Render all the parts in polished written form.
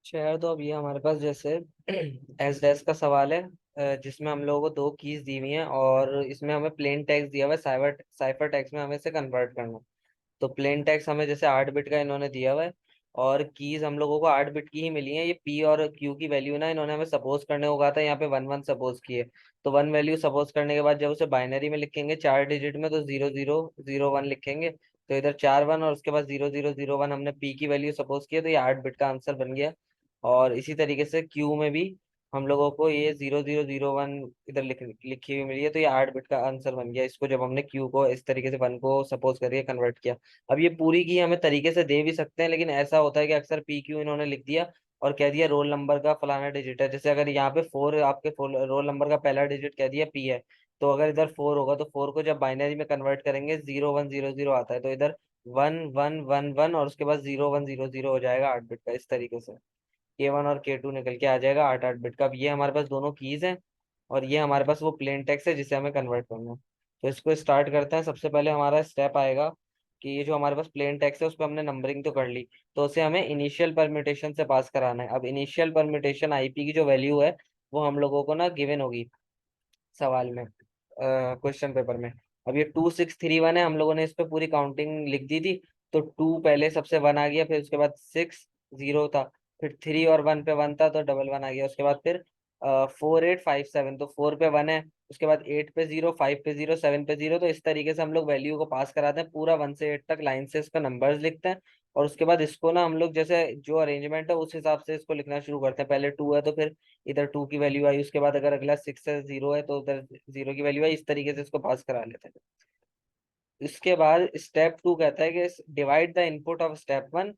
Share तो अब ये हमारे पास जैसे एस डैश का सवाल है, जिसमें हम लोगों को दो कीज दी हुई हैं और इसमें हमें प्लेन टेक्स्ट दिया हुआ है, साइफर साइफर टेक्स्ट में हमें इसे कन्वर्ट करना है। तो प्लेन टेक्स्ट हमें जैसे 8 बिट का इन्होंने दिया हुआ है और कीज हम लोगों को 8 बिट की ही मिली है। ये पी और क्यू की वैल्यू ना इन्होंने हमें सपोज करने को कहा था, यहाँ पे वन वन सपोज किए। तो वन वैल्यू सपोज करने के बाद जब उसे बाइनरी में लिखेंगे 4 डिजिट में, तो 0001 लिखेंगे। तो इधर 4 1 और उसके बाद 0001 हमने पी की वैल्यू सपोज किया, तो ये 8 बिट का आंसर बन गया। और इसी तरीके से क्यू में भी हम लोगों को ये 0001 इधर लिखी हुई मिली है, तो ये 8 बिट का आंसर बन गया। इसको जब हमने क्यू को इस तरीके से वन को सपोज करके कन्वर्ट किया। अब ये पूरी की हमें तरीके से दे भी सकते हैं, लेकिन ऐसा होता है कि अक्सर पी क्यू इन्होंने लिख दिया और कह दिया रोल नंबर का फलाना डिजिट है। जैसे अगर यहाँ पे फोर आपके रोल नंबर का पहला डिजिट कह दिया पी है, तो अगर इधर फोर होगा तो फोर को जब बाइनरी में कन्वर्ट करेंगे 0100 आता है, तो इधर 1111 और उसके बाद 0100 हो जाएगा 8 बिट का। इस तरीके से K1 और K2 निकल के आ जाएगा 8 8 बिट का। अब ये हमारे पास दोनों कीज हैं और ये हमारे पास वो प्लेन टेक्स्ट है जिसे हमें कन्वर्ट करना है। तो इसको स्टार्ट करते हैं। सबसे पहले हमारा स्टेप आएगा कि ये जो हमारे पास प्लेन टेक्स्ट है उस पर हमने नंबरिंग तो कर ली, तो उसे हमें इनिशियल परम्यूटेशन से पास कराना है। अब इनिशियल परम्यूटेशन आईपी की जो वैल्यू है वो हम लोगों को ना गिवन होगी सवाल में, क्वेश्चन पेपर में। अब ये 2631 है, हम लोगों ने इस पे पूरी काउंटिंग लिख दी थी। तो टू पहले सबसे वन आ गया, फिर उसके बाद सिक्स जीरो था, फिर थ्री और वन पे वन था तो डबल वन आ गया। उसके बाद फिर 4857, तो फोर पे वन है, उसके बाद एट पे जीरो, फाइव पे जीरो, सेवन पे जीरो। तो इस तरीके से हम लोग वैल्यू को पास कराते हैं, पूरा वन से एट तक लाइन से इसका नंबर्स लिखते हैं। और उसके बाद इसको ना हम लोग जैसे जो अरेंजमेंट है उस हिसाब से इसको लिखना शुरू करते हैं। पहले टू है तो फिर इधर टू की वैल्यू आई, उसके बाद अगर अगला सिक्स है जीरो है तो उधर जीरो की वैल्यू आई। इस तरीके से इसको पास करा लेते हैं। इसके बाद स्टेप टू कहता है कि divide the input of step one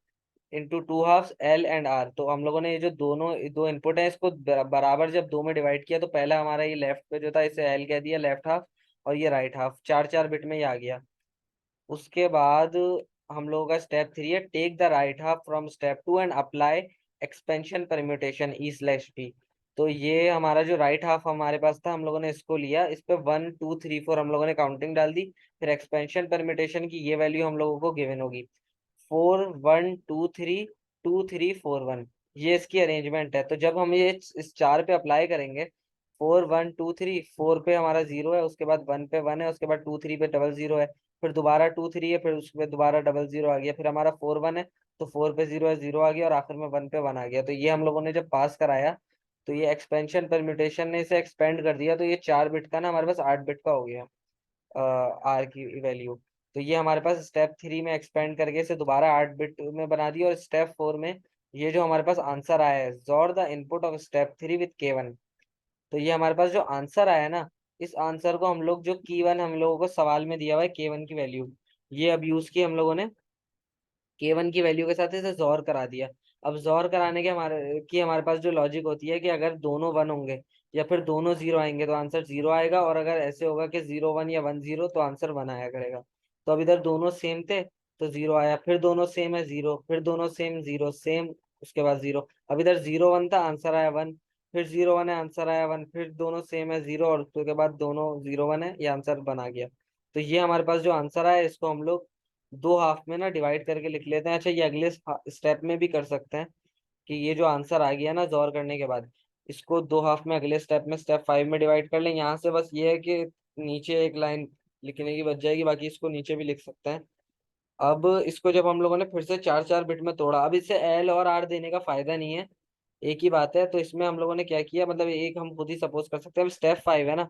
into two halves L and R. तो हम लोगों ने ये जो दोनों दो इनपुट है इसको बराबर जब दो में डिवाइड किया, तो पहला हमारा ये लेफ्ट पे जो था इसे एल कह दिया, लेफ्ट हाफ, और ये राइट हाफ, चार चार बिट में ही आ गया। उसके बाद हम लोगों का स्टेप थ्री है, take the right half from step two and apply expansion permutation E slash P. तो ये हमारा जो राइट हाफ हमारे पास था हम लोगों ने इसको लिया, इस पे वन टू थ्री फोर हम लोगों ने काउंटिंग डाल दी। फिर एक्सपेंशन परम्यूटेशन की ये वैल्यू हम लोगों को गिवन होगी, 4123 2341। ये इसकी अरेंजमेंट है। तो जब हम ये इस चार पे अप्लाई करेंगे, 4123, फोर पे हमारा जीरो है, उसके बाद वन पे वन है, उसके बाद टू थ्री पे डबल जीरो है, फिर दोबारा टू थ्री है, फिर उसके बाद दोबारा डबल जीरो आ गया, फिर हमारा फोर वन है तो फोर पे जीरो है, जीरो आ गया, और आखिर में वन पे वन आ गया। तो ये हम लोगों ने जब पास कराया तो ये एक्सपेंशन परम्यूटेशन ने इसे एक्सपेंड कर दिया, तो ये 4 बिट का ना हमारे पास 8 बिट का हो गया आर की वैल्यू। तो ये हमारे पास स्टेप थ्री में एक्सपेंड करके इसे दोबारा 8 बिट में बना दिया। और स्टेप फोर में ये जो हमारे पास आंसर आया है, जोड़ the input of step three with K1। तो ये हमारे पास जो आंसर आया ना, इस आंसर को हम लोग जो की वन हम लोगों को सवाल में दिया हुआ है K1 की वैल्यू, ये अब यूज की हम लोगों ने K1 की वैल्यू के साथ इसे जोर करा दिया। अब जोर कराने के हमारे पास जो लॉजिक होती है कि अगर दोनों वन होंगे या फिर दोनों जीरो आएंगे तो आंसर जीरो आएगा, और अगर ऐसे होगा कि जीरो वन या वन जीरो तो आंसर वन आया करेगा। तो अब इधर दोनों सेम थे तो जीरो आया, फिर दोनों सेम है जीरो, फिर दोनों सेम जीरो सेम, उसके बाद जीरो। अब इधर जीरो वन था आंसर आया वन, फिर जीरो वन है आंसर आया वन, फिर दोनों सेम है जीरो, और उसके बाद दोनों जीरो वन है, ये आंसर बना गया। तो ये हमारे पास जो आंसर आया इसको हम लोग दो हाफ में ना डिवाइड करके लिख लेते हैं। अच्छा, ये अगले स्टेप में भी कर सकते हैं कि ये जो आंसर आ गया ना जोर करने के बाद, इसको दो हाफ में अगले स्टेप में स्टेप फाइव में डिवाइड कर लें। यहाँ से बस ये है कि नीचे एक लाइन लिखने की बच जाएगी, बाकी इसको नीचे भी लिख सकते हैं। अब इसको जब हम लोगों ने फिर से चार चार बिट में तोड़ा, अब इससे एल और आर देने का फायदा नहीं है, एक ही बात है। तो इसमें हम लोगों ने क्या किया, मतलब एक हम खुद ही सपोज कर सकते हैं। अब स्टेप फाइव है ना,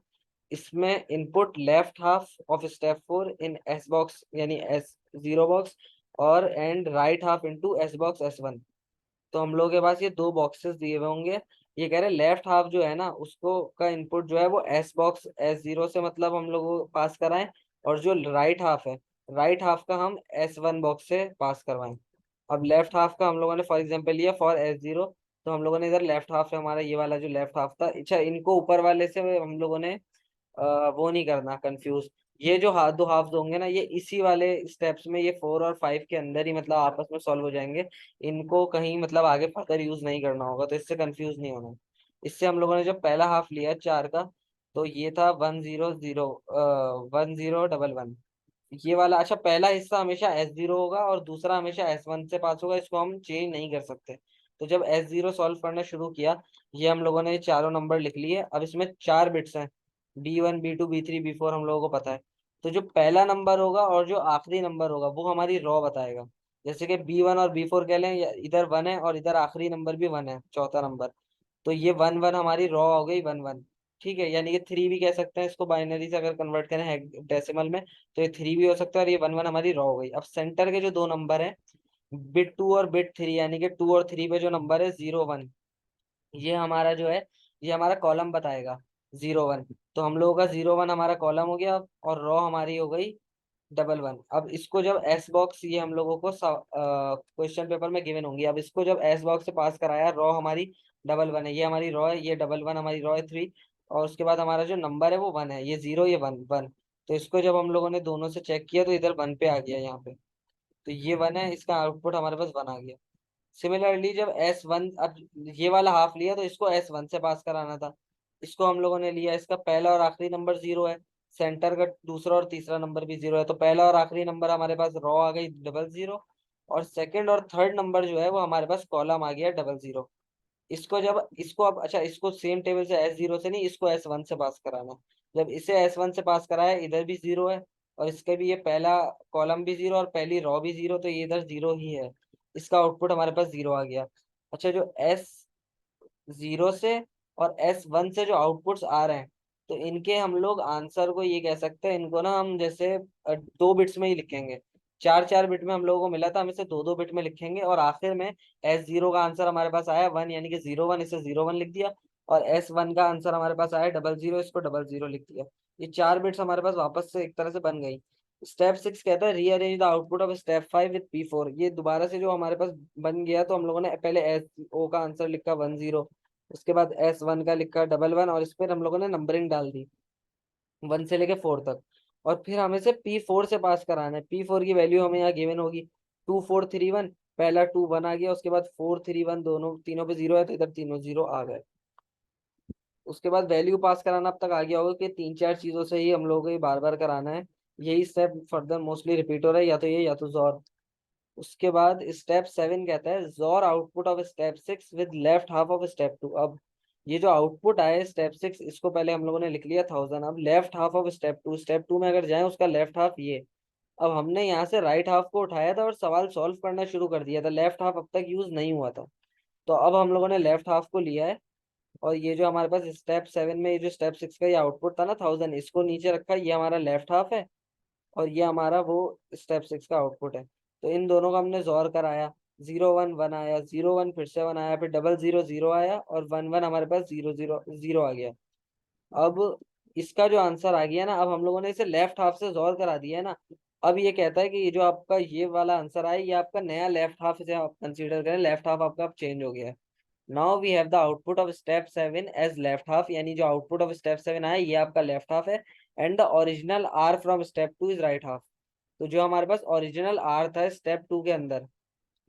इसमें input left half of step four in S box यानी एस जीरो बॉक्स, और and right half into S box S one. तो हम लोगों के पास ये दो बॉक्सेस दिए हुए होंगे। ये कह रहे लेफ्ट हाफ जो है ना उसको का इनपुट जो है वो एस बॉक्स एस जीरो से मतलब हम लोग को पास कराएं, और जो राइट हाफ है, राइट हाफ का हम एस वन बॉक्स से पास करवाएं। अब लेफ्ट हाफ का हम लोगों ने फॉर एग्जांपल लिया फॉर एस जीरो, तो हम लोगों ने इधर लेफ्ट हाफ है हमारा ये वाला जो लेफ्ट हाफ था। अच्छा, इनको ऊपर वाले से हम लोगों ने वो नहीं करना कंफ्यूज। ये जो हाथ दो हाफ होंगे ना ये इसी वाले स्टेप्स में, ये फोर और फाइव के अंदर ही मतलब आपस में सॉल्व हो जाएंगे। इनको कहीं मतलब आगे फर्दर यूज नहीं करना होगा, तो इससे कंफ्यूज नहीं होना। इससे हम लोगों ने जो पहला हाफ लिया चार का, तो ये था 100 1011। ये वाला अच्छा, पहला हिस्सा हमेशा एस जीरो होगा और दूसरा हमेशा एस वन से पास होगा, इसको हम चेंज नहीं कर सकते। तो जब S0 सॉल्व करना शुरू किया, ये हम लोगों ने चारों नंबर लिख लिए। अब इसमें 4 बिट्स हैं, B1 B2 B3 B4 हम लोगों को पता है। तो जो पहला नंबर होगा और जो आखिरी नंबर होगा वो हमारी रॉ बताएगा। जैसे कि B1 और B4 कह लें, इधर 1 है और इधर आखिरी नंबर भी 1 है, चौथा नंबर। तो ये 1 1 हमारी रॉ हो गई, 1 1। ठीक है, यानी कि 3 भी कह सकते हैं इसको, बाइनरी से अगर कन्वर्ट करें डेसिमल में, तो ये 3 भी हो सकता है, और ये 1 1 हमारी रॉ हो गई। अब सेंटर के जो दो नंबर है, बिट 2 और बिट 3, यानी कि 2 और 3 पे जो नंबर है 0 1, ये हमारा जो है, ये हमारा कॉलम बताएगा 0 1। तो हम लोगों का 0 1 हमारा कॉलम हो गया, और रॉ हमारी हो गई 1 1। अब इसको जब एस बॉक्स, ये हम लोगों को क्वेश्चन पेपर में गिवन होंगी, अब इसको जब एस बॉक्स से पास कराया, रॉ हमारी 1 1 है, ये हमारी रॉ है, ये 1 1 हमारी रॉ है 3। और उसके बाद हमारा जो नंबर है वो 1 है, ये 0 ये 1 1। तो इसको जब हम लोगों ने दोनों से चेक किया तो इधर 1 पे आ गया यहाँ पे। तो ये 1 है, इसका आउटपुट हमारे पास 1 आ गया। सिमिलरली जब S1, अब ये वाला हाफ लिया तो इसको S1 से पास कराना था। इसको हम लोगों ने लिया, इसका पहला और आखिरी नंबर 0 है, सेंटर का दूसरा और तीसरा नंबर भी 0 है, तो पहला और आखिरी नंबर हमारे पास रॉ आ गई 00। और सेकंड और थर्ड नंबर जो है वो हमारे पास कॉलम आ गया 00। इसको जब इसको अब अच्छा, इसको सेम टेबल से S0 से नहीं, इसको S1 से पास कराना। जब इसे S1 से पास कराया, इधर भी 0 है, और इसके भी ये पहला कॉलम भी 0 और पहली रॉ भी 0, तो ये इधर 0 ही है। इसका आउटपुट हमारे पास 0 आ गया। अच्छा, जो S0 से और S1 से जो आउटपुट्स आ रहे हैं, तो इनके हम लोग आंसर को ये कह सकते हैं, इनको ना हम जैसे 2 बिट्स में ही लिखेंगे। 4 4 बिट में हम लोगों को मिला था, हम इसे 2 2 बिट में लिखेंगे, और आखिर में S0 का आंसर हमारे पास आया 1, यानी कि 0 1, इसे 0 1 लिख दिया। और S1 का आंसर हमारे पास आया 00, इसको 00 लिख दिया। ये 4 बिट्स हमारे पास वापस से एक तरह से बन गई। स्टेप 6 कहता है rearrange the output of step 5 with P4। ये दोबारा से जो हमारे पास बन गया, तो हम लोगों ने पहले SO का आंसर लिखा 10, उसके बाद S1 का लिखा 11, और इस पर हम लोगों ने नंबरिंग डाल दी 1 से लेके 4 तक। और फिर हमें से P4 से पास कराना है। P4 की वैल्यू हमें यहाँ गिवन होगी 2431। पहला 2 1 आ गया, उसके बाद 4 3 1, दोनों तीनों पे 0 है, तो इधर तीनों 0 आ गए। उसके बाद वैल्यू पास कराना अब तक आ गया होगा कि 3 4 चीजों से ही हम लोगों को ये बार बार कराना है। यही स्टेप फर्दर मोस्टली रिपीट हो रहा है, या तो ये या तो जोर। उसके बाद स्टेप 7 कहता है जोर output of step 6 with left half of step 2। अब ये जो आउटपुट आया स्टेप 6, इसको पहले हम लोगों ने लिख लिया 1000। अब लेफ्ट हाफ ऑफ स्टेप 2 में अगर जाए, उसका लेफ्ट हाफ ये। अब हमने यहाँ से राइट हाफ को उठाया था और सवाल सॉल्व करना शुरू कर दिया था, लेफ्ट हाफ अब तक यूज नहीं हुआ था। तो अब हम लोगों ने लेफ्ट हाफ को लिया है, और ये जो हमारे पास स्टेप 7 में, ये जो स्टेप 6 का ये आउटपुट था ना 1000, इसको नीचे रखा, ये हमारा लेफ्ट हाफ है, और ये हमारा वो स्टेप 6 का आउटपुट है। तो इन दोनों का हमने जोर कराया, 0 1 1 आया, 0 1 फिर से 1 आया, फिर 00 0 आया, और 1 1 हमारे पास 0 0 0 आ गया। अब इसका जो आंसर आ गया ना, अब हम लोगों ने इसे लेफ्ट हाफ से जोर करा दिया है ना। अब ये कहता है कि ये जो आपका ये वाला आंसर आया, ये आपका नया लेफ्ट हाफ, इसे आप कंसीडर करें, लेफ्ट हाफ आपका अब चेंज हो गया है। Now we have the output of step 7 as left half, यानी जो आउटपुट ऑफ स्टेप 7 आया, ये आपका लेफ्ट हाफ है। And the original R from step 2 is right half. तो जो हमारे पास ओरिजिनल आर था स्टेप 2 के अंदर,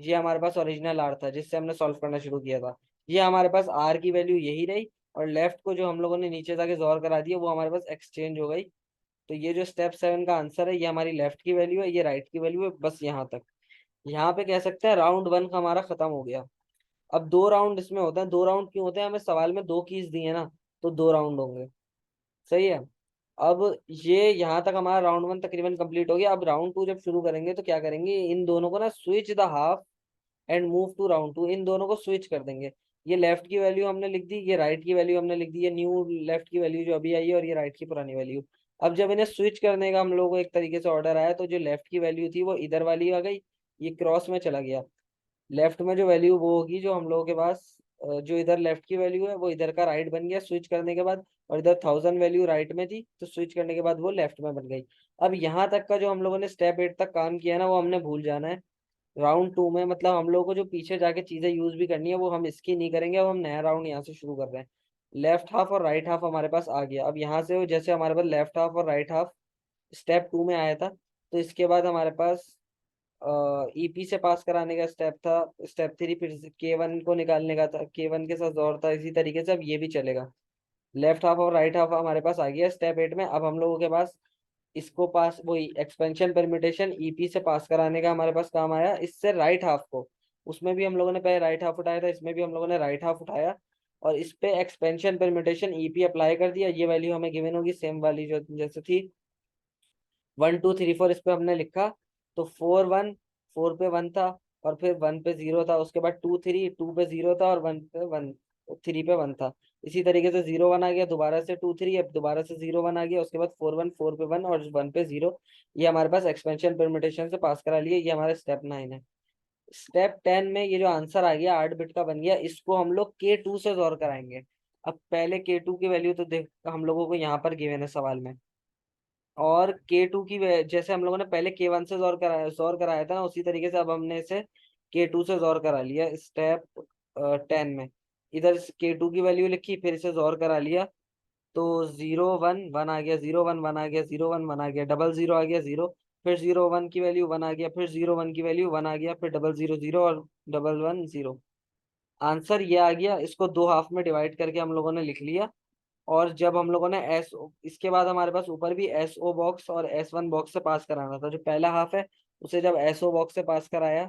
ये हमारे पास ओरिजिनल आर था जिससे हमने सॉल्व करना शुरू किया था, ये हमारे पास आर की वैल्यू यही रही। और लेफ्ट को जो हम लोगों ने नीचे जाके जोर करा दिया, वो हमारे पास एक्सचेंज हो गई। तो ये जो स्टेप 7 का आंसर है, ये हमारी लेफ्ट की वैल्यू है, ये राइट की वैल्यू है, बस यहाँ तक। यहाँ पे कह सकते हैं राउंड 1 का हमारा खत्म हो गया। अब 2 राउंड इसमें होते हैं। 2 राउंड क्यों होते हैं? हमें सवाल में 2 कीज दी है ना, तो 2 राउंड होंगे। सही है। अब ये यहाँ तक हमारा राउंड 1 तकरीबन कंप्लीट हो गया। अब राउंड 2 जब शुरू करेंगे तो क्या करेंगे, इन दोनों को ना switch the half and move to round 2, इन दोनों को स्विच कर देंगे। ये लेफ्ट की वैल्यू हमने लिख दी, ये राइट की वैल्यू हमने लिख दी, ये न्यू लेफ्ट की वैल्यू जो अभी आई है, और ये राइट की पुरानी वैल्यू। अब जब इन्हें स्विच करने का हम लोगों को एक तरीके से ऑर्डर आया, तो जो लेफ्ट की वैल्यू थी वो इधर वाली आ गई, ये क्रॉस में चला गया। लेफ्ट में जो वैल्यू वो होगी जो हम लोगों के पास, जो इधर लेफ्ट की वैल्यू है वो इधर का राइट बन गया स्विच करने के बाद। और इधर 1000 वैल्यू राइट में थी, तो स्विच करने के बाद वो लेफ्ट में बन गई। अब यहाँ तक का जो हम लोगों ने स्टेप 8 तक काम किया ना, वो हमने भूल जाना है। राउंड 2 में मतलब हम लोगों को जो पीछे जाके चीजें यूज भी करनी है, वो हम इसकी नहीं करेंगे। अब हम नया राउंड यहाँ से शुरू कर रहे हैं। लेफ्ट हाफ और राइट हाफ हमारे पास आ गया। अब यहाँ से जैसे हमारे पास लेफ्ट हाफ और राइट हाफ स्टेप 2 में आया था, तो इसके बाद हमारे पास ईपी से पास कराने का स्टेप था स्टेप 3, फिर K1 को निकालने का था, K1 के साथ जोड़ था। इसी तरीके से अब ये भी चलेगा। लेफ्ट हाफ और राइट हाफ हमारे पास आ गया स्टेप 8 में। अब हम लोगों के पास इसको पास वही एक्सपेंशन परम्यूटेशन ईपी से पास कराने का हमारे पास काम आया। इससे राइट हाफ को उसमें भी हम लोगों ने पहले राइट हाफ उठाया था, इसमें भी हम लोगों ने राइट हाफ उठाया, और इस पे एक्सपेंशन परम्यूटेशन ईपी अप्लाई कर दिया। ये वैल्यू हमें गिवन होगी सेम वाली जो जैसे थी, 1 2 3 4 इस पे हमने लिखा। तो 4 1, 4 पे 1 था, और फिर 1 पे 0 था, उसके बाद 2 3, 2 पे 0 था, और 1 पे 1, 3 पे 1 था। इसी तरीके से 0 1 आ गया, दोबारा से 2 3, अब दोबारा से 0 1 आ गया, उसके बाद 4 1, 4 पे 1 और 1 पे 0। ये हमारे पास एक्सपेंशन परम्यूटेशन से पास करा लिए। ये हमारा स्टेप 9 है। स्टेप 10 में ये जो आंसर आ गया 8 बिट का बन गया, इसको हम लोग K2 से सॉल्व कराएंगे। अब पहले K2 की वैल्यू तो देख हम लोगों को यहाँ पर गिवन है सवाल में, और K2 की जैसे हम लोगों ने पहले K1 से सॉल्व कराया था ना, उसी तरीके से अब हमने इसे K2 से सॉल्व करा लिया स्टेप 10 में। इधर K2 की वैल्यू लिखी, फिर इसे सॉल्व करा लिया। तो 0 1 1 आ गया, 0 1 1 आ गया, 0 1 1 आ गया, 0 0 आ गया 0, फिर 0 1 की वैल्यू 1 आ गया, फिर 0 1 की वैल्यू 1 आ गया, फिर 0 0 0 और 1 1 0। आंसर ये आ गया। इसको दो हाफ में डिवाइड करके हम लोगों ने लिख लिया। और जब हम लोगों ने एस, इसके बाद हमारे पास ऊपर भी SO बॉक्स और S1 बॉक्स से पास कराना था। जो पहला हाफ है उसे जब SO बॉक्स से पास कराया,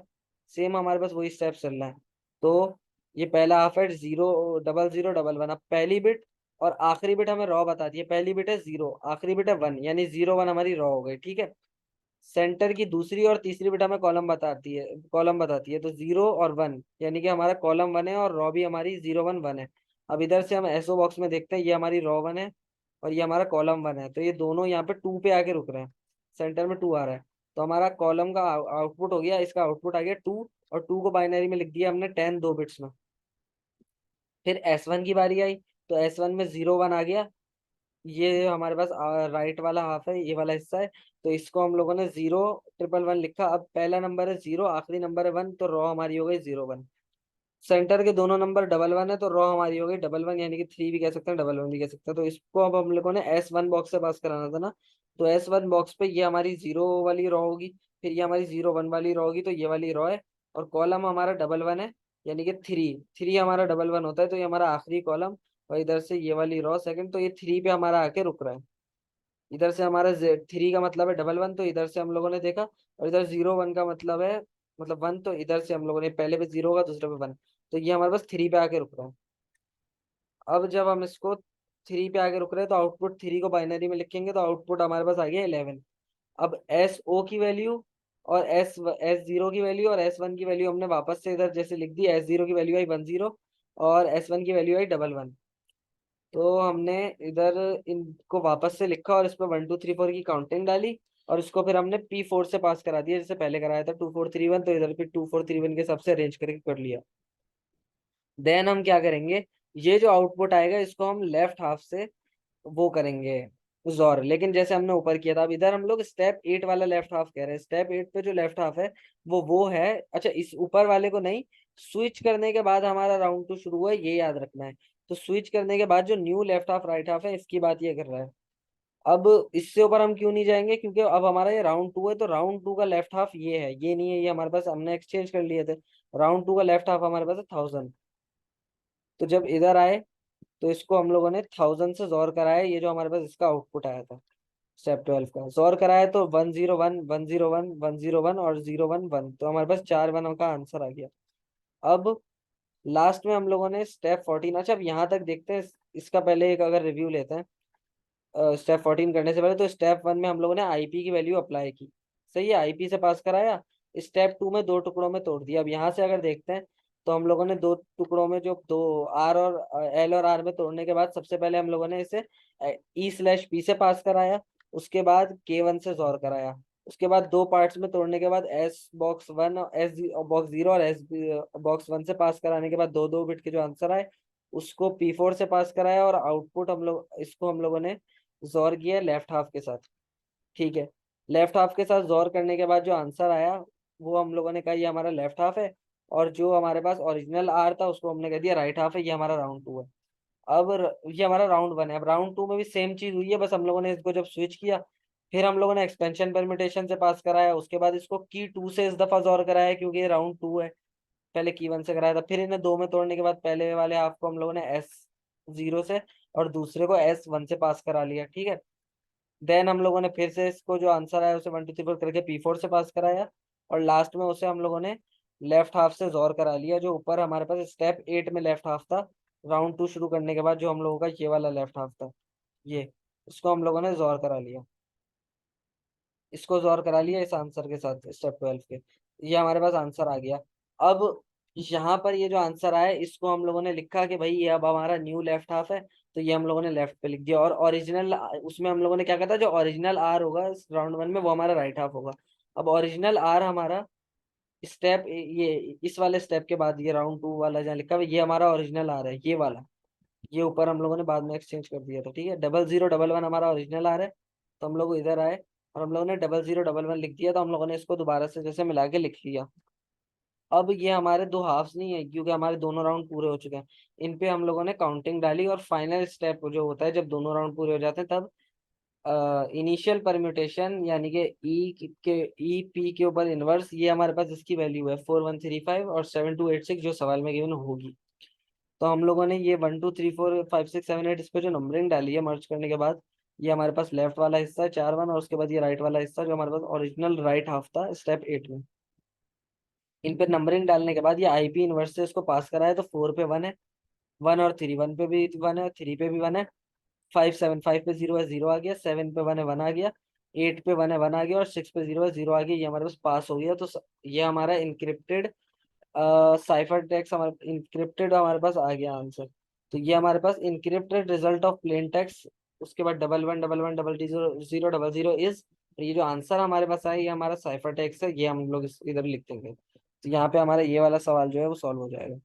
सेम हमारे पास वही स्टेप चल रहा है। तो ये पहला हाफ है 0 0 0 1 1। अब पहली बिट और आखिरी बिट हमें रॉ बताती है। पहली बिट है 0, आखिरी बिट है 1, यानी 0 1 हमारी रॉ हो गई, ठीक है। सेंटर की दूसरी और तीसरी बिट हमें कॉलम बताती है तो 0 और 1, यानी कि हमारा कॉलम 1 है और रॉ भी हमारी 0 1 1 है। अब इधर से हम एसओ बॉक्स में देखते हैं, ये हमारी रॉ 1 है और ये हमारा कॉलम 1 है, तो ये दोनों यहाँ पे 2 पे आके रुक रहे हैं। सेंटर में 2 आ रहा है, तो हमारा कॉलम का आउटपुट हो गया, इसका आउटपुट आ गया 2, और 2 को बाइनरी में लिख दिया हमने 10 दो बिट्स में। फिर S1 की बारी आई, तो S1 में 0 1 आ गया। ये हमारे पास राइट वाला हाफ है, ये वाला हिस्सा है, तो इसको हम लोगों ने 0 1 1 1 लिखा। अब पहला नंबर है 0, आखिरी नंबर है 1, तो रॉ हमारी हो गई 0 1। सेंटर के दोनों नंबर 1 1 है, तो रॉ हमारी हो गई 1 1, यानी कि 3 भी कह सकते हैं, 1 1 भी कह सकते हैं। तो इसको अब हम लोगों ने S1 बॉक्स से पास कराना था ना, तो S1 बॉक्स पे ये हमारी 0 वाली रॉ होगी, फिर ये हमारी 0 1 वाली रॉ होगी, तो ये वाली रॉ है। और कॉलम हमारा 1 1 है, यानी कि 3 हमारा 1 1 होता है, तो ये हमारा आखिरी कॉलम। और इधर से ये वाली रॉ सेकंड, तो ये 3 पे हमारा आके रुक रहा है। इधर से हमारा 3 का मतलब है 1 1, तो इधर से हम लोगों ने देखा। और इधर 0 1 का मतलब है, मतलब 1, तो इधर से हम लोगों ने पहले पे 0 होगा, दूसरे पे 1, तो ये हमारे पास 3 पे आके रुक रहा है। अब जब हम इसको 3 पे आके रुक रहे हैं, तो आउटपुट 3 को बाइनरी में लिखेंगे, तो आउटपुट हमारे पास आ गया 11। अब SO की वैल्यू और S0 की वैल्यू और S1 की वैल्यू हमने वापस से इधर जैसे लिख दी। S0 की वैल्यू आई 10 और S1 की वैल्यू आई 1 1। तो हमने इधर इनको वापस से लिखा और इस पर 1 2 3 4 की काउंटिंग डाली, और इसको फिर हमने P4 से पास करा दिया, जैसे पहले कराया था 2 4 3 1, तो इधर पे 2 4 3 1 के हिसाब से अरेंज करके कर लिया। देन हम क्या करेंगे, ये जो आउटपुट आएगा इसको हम लेफ्ट हाफ से वो करेंगे जोर, लेकिन जैसे हमने ऊपर किया था। अब इधर हम लोग स्टेप 8 वाला लेफ्ट हाफ कह रहे हैं। स्टेप 8 पे जो लेफ्ट हाफ है वो है, अच्छा इस ऊपर वाले को नहीं, स्विच करने के बाद हमारा राउंड 2 शुरू हुआ है, ये याद रखना है। तो स्विच करने के बाद जो new left half right half है, इसकी बात ये कर रहा है। अब इससे ऊपर हम क्यों नहीं जाएंगे, क्योंकि अब हमारा ये राउंड 2 है, तो राउंड 2 का लेफ्ट हाफ ये है, ये नहीं है, ये हमारे पास हमने एक्सचेंज कर लिए थे। राउंड 2 का लेफ्ट हाफ हमारे पास है 1000। तो जब इधर आए, तो इसको हम लोगों ने 1000 से जोर कराया, ये जो हमारे पास इसका आउटपुट आया था स्टेप 12 का जोर कराया, तो 1 0 1 1 0 1 1 0 1 और 0 1 1, तो हमारे पास 4 1 का आंसर आ गया। अब लास्ट में हम लोगों ने स्टेप 14, अच्छा अब यहाँ तक देखते हैं, इसका पहले एक अगर रिव्यू लेते हैं। स्टेप 14 करने से पहले, तो स्टेप 1 में हम लोगों ने आईपी की वैल्यू अप्लाई की, सही है, आईपी से पास कराया। स्टेप 2 में दो टुकड़ों में तोड़ दिया। अब यहाँ से अगर देखते हैं, तो हम लोगों ने दो टुकड़ों में जो दो आर और एल और आर में तोड़ने के बाद, सबसे पहले हम लोगों ने इसे E/P से पास कराया, उसके बाद K1 से जोर कराया। उसके बाद दो पार्ट्स में तोड़ने के बाद S box 1 और S box 0 और S box 1 से पास कराने के बाद दो दो बिट के जो आंसर आए, उसको P4 से पास कराया, और आउटपुट हम लोग इसको हम लोगों ने जोर किया लेफ्ट हाफ के साथ, ठीक है। लेफ्ट हाफ के साथ जोर करने के बाद जो आंसर आया, वो हम लोगों ने कहा ये हमारा लेफ्ट हाफ है, और जो हमारे पास ओरिजिनल आर था उसको हमने कह दिया राइट हाफ है, ये हमारा राउंड 2 है। अब ये हमारा राउंड 1 है। अब राउंड 2 में भी सेम चीज हुई है, बस हम लोगों ने इसको जब स्विच किया, फिर हम लोगों ने एक्सपेंशन परमिटेशन से पास कराया, उसके बाद इसको की 2 से इस दफा जोर कराया, क्योंकि ये राउंड 2 है। पहले की 1 से कराया था, फिर इन्हें दो में तोड़ने के बाद पहले वाले हाफ को हम लोगों ने S0 से और दूसरे को S1 से पास करा लिया, ठीक है। देन हम लोगों ने फिर से इसको जो आंसर आया उसे 1 2 3 4 करके P4 से पास कराया, और लास्ट में उसे हम लोगों ने लेफ्ट हाफ से जोर करा लिया, जो ऊपर हमारे पास स्टेप 8 में लेफ्ट हाफ था, राउंड 2 शुरू करने के बाद जो हम लोगों का ये वाला लेफ्ट हाफ था, ये इसको हम लोगों ने जोर करा लिया, इसको जोर करा लिया इस आंसर के साथ स्टेप 12 के। ये हमारे पास आंसर आ गया। अब यहाँ पर ये जो आंसर आया इसको हम लोगों ने लिखा कि भाई ये अब हमारा न्यू लेफ्ट हाफ है, तो ये हम लोगों ने लेफ्ट पे लिख दिया। और ओरिजिनल उसमें हम लोगों ने क्या कहा था, जो ओरिजिनल आर होगा राउंड 1 में वो हमारा राइट हाफ होगा। अब ओरिजिनल आर हमारा स्टेप ये इस वाले स्टेप के बाद ये राउंड 2 वाला जहाँ लिखा हुआ है, ये हमारा ओरिजिनल आ रहा है, ये वाला। ये ऊपर हम लोगों ने बाद में एक्सचेंज कर दिया था, ठीक है। 0011 हमारा ओरिजिनल आ रहा है, तो हम लोग इधर आए और हम लोगों ने 0011 लिख दिया, तो हम लोगों ने इसको दोबारा से जैसे मिला के लिख लिया। अब ये हमारे दो हाफ्स नहीं है, क्योंकि हमारे दोनों राउंड पूरे हो चुके हैं। इन पे हम लोगों ने काउंटिंग डाली, और फाइनल स्टेप जो होता है जब दोनों राउंड पूरे हो जाते हैं, तब इनिशियल परम्यूटेशन यानी कि ई पी के ऊपर इनवर्स, ये हमारे पास इसकी वैल्यू है 4135 और 7286 जो सवाल में गिवन होगी। तो हम लोगों ने ये 1 2 3 4 5 6 7 8 इस पे जो नंबरिंग डाली है मर्ज करने के बाद, ये हमारे पास लेफ्ट वाला हिस्सा है 4 1, और उसके बाद ये राइट वाला हिस्सा जो हमारे पास ओरिजिनल राइट हाफ था स्टेप 8 में। इन पे नंबरिंग डालने के बाद ये आईपी इनवर्स से इसको पास करा है, तो 4 पे 1 है, 1 और 3, 1 पे भी 1 है, 3 पे भी 1 है, 5 पे 0 है, 0 आ गया, 7 पे 1 है, 1 आ गया, 8 पे 1 है, 1 आ गया, और 6 पे 0 है, 0 आ गया। ये हमारे पास पास हो गया। तो ये हमारा इनक्रिप्टेड साइफर टेक्स्ट हमारे इनक्रिप्टेड हमारे पास आ गया आंसर। तो ये हमारे पास encrypted result of plain text, उसके बाद 1111 0000 इज, ये जो आंसर हमारे पास आया ये हमारा साइफर टेक्स्ट है, ये हम लोग इधर लिख देंगे। तो यहाँ पे हमारा ये वाला सवाल जो है वो सॉल्व हो जाएगा।